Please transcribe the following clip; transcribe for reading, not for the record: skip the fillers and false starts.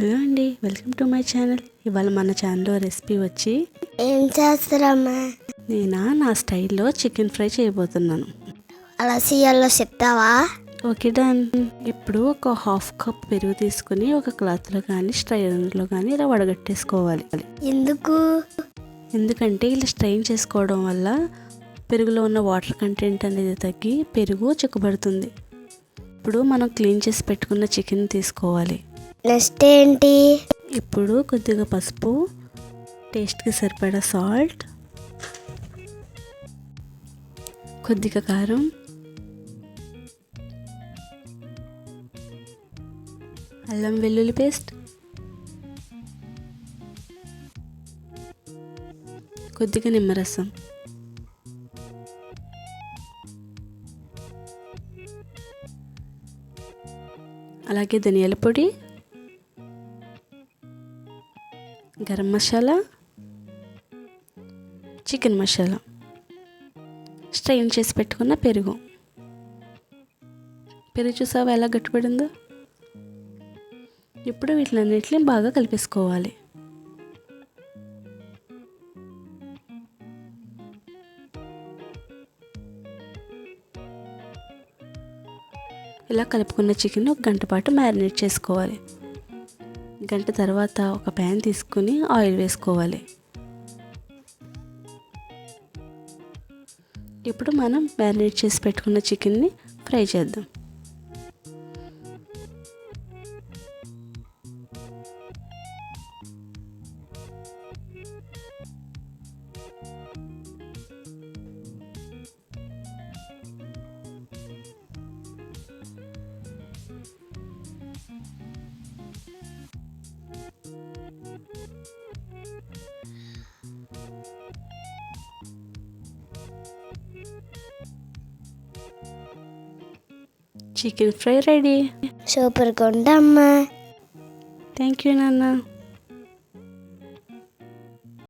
Hello అండి, welcome to my channel. ఇవాళ మన ఛానల్లో రెసిపీ వచ్చి ఏం చేస్తారమ్మా? నా స్టైల్లో చికెన్ ఫ్రై చేయబోతున్నాను. అలా చేయాలో చెప్తావా? Okay done. ఇప్పుడు ఒక హాఫ్ కప్ పెరుగు తీసుకుని ఒక క్లాత్లో కానీ స్ట్రైనర్లో కానీ ఇలా వడగట్టేసుకోవాలి. ఎందుకంటే ఇలా స్ట్రైన్ చేసుకోవడం వల్ల పెరుగులో ఉన్న వాటర్ కంటెంట్ అనేది తగ్గి పెరుగు చిక్కబడుతుంది. ఇప్పుడు మనం క్లీన్ చేసి పెట్టుకున్న చికెన్ తీసుకోవాలి. నెక్స్ట్ ఏంటి? ఇప్పుడు కొద్దిగా పసుపు, టేస్ట్కి సరిపడా సాల్ట్, కొద్దిగా కారం, అల్లం వెల్లుల్లి పేస్ట్, కొద్దిగా నిమ్మరసం, అలాగే ధనియాల పొడి, గరం మసాలా, చికెన్ మసాలా, స్ట్రెయిన్ చేసి పెట్టుకున్న పెరుగు చూసావా ఎలా గట్టిపడిందో. ఇప్పుడు వీటిలన్నిటిని బాగా కలిపేసుకోవాలి. ఇలా కలుపుకున్న చికెన్ ఒక గంట పాటు మ్యారినేట్ చేసుకోవాలి. గంట తర్వాత ఒక ప్యాన్ తీసుకుని ఆయిల్ వేసుకోవాలి. ఇప్పుడు మనం మ్యారినేట్ చేసి పెట్టుకున్న చికెన్ని ఫ్రై చేద్దాం. Chicken fry ready. సూపర్గా ఉందమ్మా. థ్యాంక్ యూ నాన్న.